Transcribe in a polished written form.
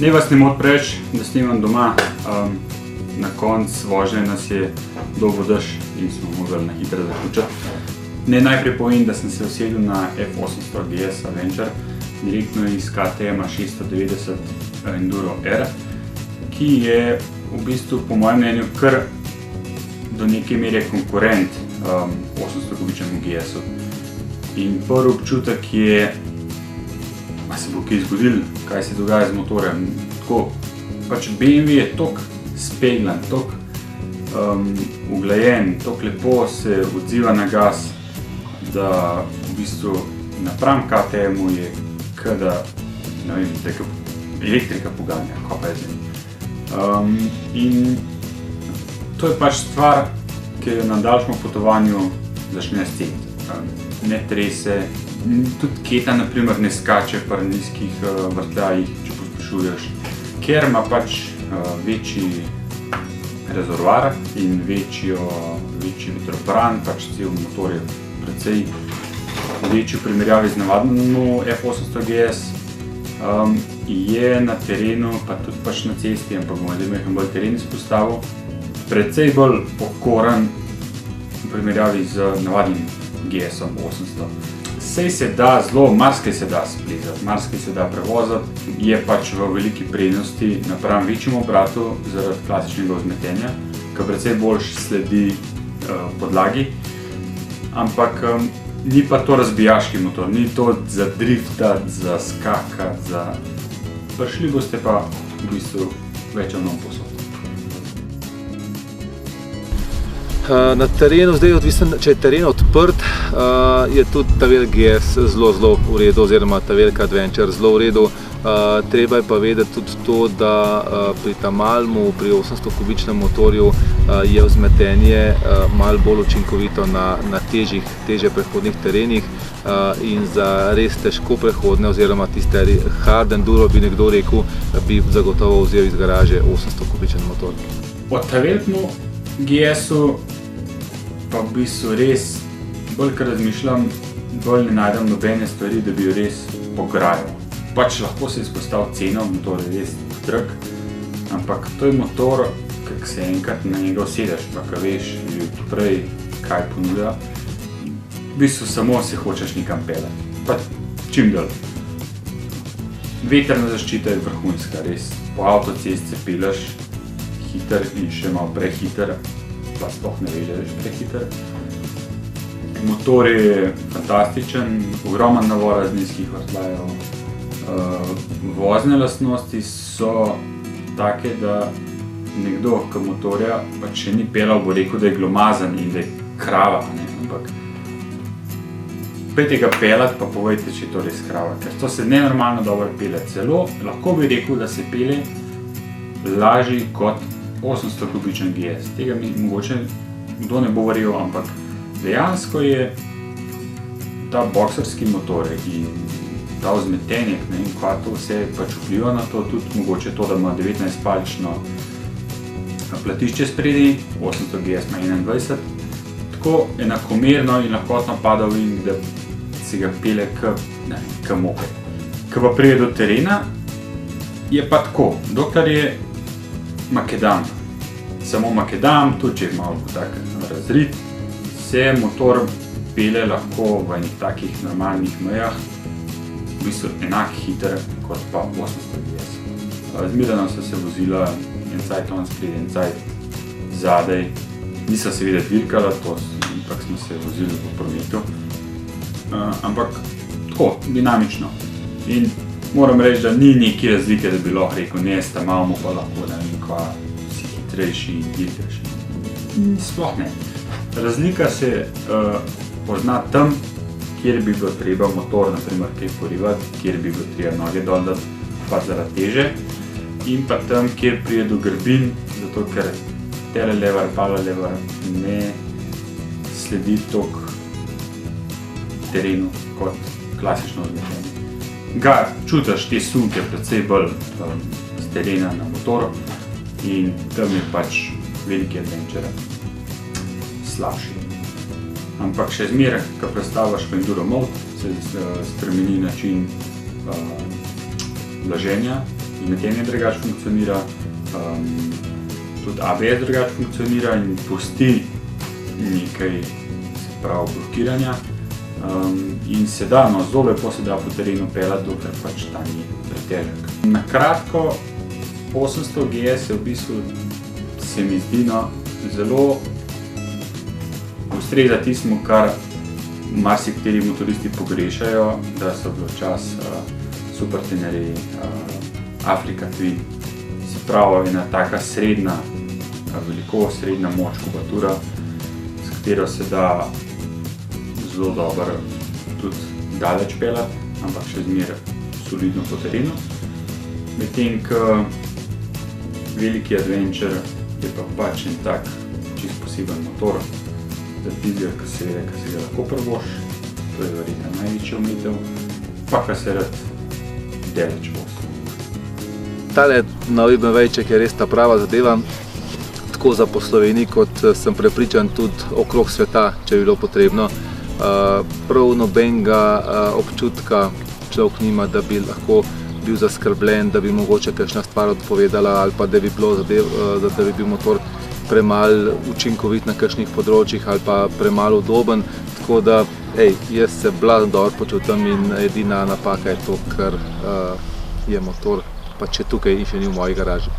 Ne vas ne moti preveč, da snimam doma. Na koncu vožnje nas je dolgo dež in smo mogli na hitro zaključiti. Ne najprej povem, da sem se usedel na F800 GS Avenger direktno iz KTM 690 Enduro R, ki je v bistvu po mojem mnenju kar do neke mere konkurent 800-kubičnemu GS-u. In prvi občutek je, a se bo kaj zgodilo, kaj se dogaja z motorjem. Tako, pač BMW je toliko speglan, toliko uglajen, toliko lepo se odziva na gas, da v bistvu napram KTM-u je kada, ne vem, teka elektrika poganja, kaj pa je z njim. In to je pač stvar, ki jo na daljšem potovanju začne ceniti. Ne trese, tudi keta naprimer ne skače pri nizkih vrtljajih, če pospešuješ, ker ima pač večji rezervoar in večji vetropran, pač cel motor je precej večji v primerjavi z navadno F800 GS. Je na terenu, pa tudi pač na cesti, ampak bomo zdaj bolj teren izpostavil, precej bolj okoren v primerjavi z navadnim GS-om 800. Sej se da zelo, marsikaj se da splezati, marsikaj se da prevozati, je pač v veliki prednosti napram večjemu obratu zaradi klasičnega vzmetenja, ki precej boljš sledi podlagi, ampak ni pa to razbijaški motor, ni to za driftati, za skakati, za... Prišli boste pa v bistvu več ali manj posod. Na terenu, zdaj odvisen, če je teren odprt, je tudi ta velik GS zelo v redu, oziroma ta velika Adventure zelo v redu. Treba je pa vedeti tudi to, da pri Tamalmu, pri 800-kubičnem motorju je vzmetenje malo bolj učinkovito na težje prehodnih terenih in za res težko prehodne, oziroma tiste hard enduro bi nekdo rekel, bi zagotovo vzel iz garaže 800-kubičen motor. O ta velikmu GS-u pa v bistvu res, bolj kar razmišljam, bolj ne najdem nobene stvari, da bi jo res pograjal. Pač lahko se izpostavil ceno, motor je res drag, ampak to je motor, kak se enkrat na njega usedeš, pa ka veš že prej, kaj ponuja, v bistvu samo se hočeš nekam peljati, pa čim dalj. Vetrna zaščita je vrhunska, res, po avtocesti se pelješ hiter in še malo prehiter, pa sploh ne veš, da je prehiter. Motor je fantastičen, ogromen navora z nizkih vrtljajev. Vozne lastnosti so take, da nekdo, ki motorja pa še ni peljal, bo rekel, da je glomazan in da je krava, ampak pejte ga peljati, pa povejte, če je to res krava, ker to se nenormalno dobro pelje. Celo lahko bi rekel, da se pelje lažji kot 800-kubičen GS. Tega mi mogoče kdo ne bo verjel, ampak dejansko je ta bokserski motor in ta vzmetenje, ne vem, kva to vse pač vpliva na to, tudi mogoče to, da ima 19-palčno platišče spredi, 800 GS ima 21, tako enakomerno in lahkotno pada v in, da se ga pelje k moped. Ko pa pride do terena, je pa tako, dokler je makedam, samo makedam, tudi če je malo tak razrit, se motor pelje lahko v enih takih normalnih mejah, v bistvu enak hiter kot pa 800 GS. Zmerno so se vozila en cajt on spred, en cajt zadaj, niso seveda dirkala, ampak smo se vozili po prometu, ampak tako, dinamično. In moram reči, da ni neke razlike, da bi lahko rekel, ne, s Tamalmu pa lahko, ne vem kva, si hitrejši in dirkajši. Sploh ne. Razlika se pozna tam, kjer bi bilo treba motor, naprimer, kaj porivati, kjer bi bilo treba noge dol dati, pa zaradi teže, in pa tam, kjer pride do grbin, zato ker telelever, palelever ne sledi toliko terenu kot klasično vzmetenje. Ga čutiš te sunke precej bolj z terena na motoru in tam je pač veliki Adventure slabši. Ampak še zmeraj, ko prestavljaš v Enduro Mode, se spremeni način vlaženja vzmetenje drugače funkcionira, tudi ABS drugače funkcionira in pusti nekaj, se pravi, blokiranja. In se da, no, zelo lepo se da po terenu peljati, dokler pač ta ni pretežek. Na kratko, 800 GS je v bistvu, se mi zdi, no, zelo ustreza tistemu, kar marsikateri motoristi pogrešajo, da so bilo čas Super Tenere, Africa Twin. Se pravi, ena taka srednja velikost, srednja moč, kubatura, s katero se da zelo dobro tudi daleč peljati, ampak še zmeraj solidno po terenu. Medtem ko veliki Adventure je pa pač en tak čist poseben motor za tistega, ki se ga lahko prvoš, to je verjetno največji omejitev, pa ko se rad daleč vozi. Tale novi BMW-ček je res ta prava zadeva, tako za po Sloveniji, kot sem prepričan tudi okrog sveta, če bi bilo potrebno. Prav nobenega občutka človek nima, da bi lahko bil zaskrbljen, da bi mogoče kakšna stvar odpovedala ali pa da bi bil motor premalo učinkovit na kakšnih področjih ali pa premalo udoben. Tako da, jaz se blazno dobro počutim in edina napaka je to, ker je motor pač tukaj in še ni v moji garaži.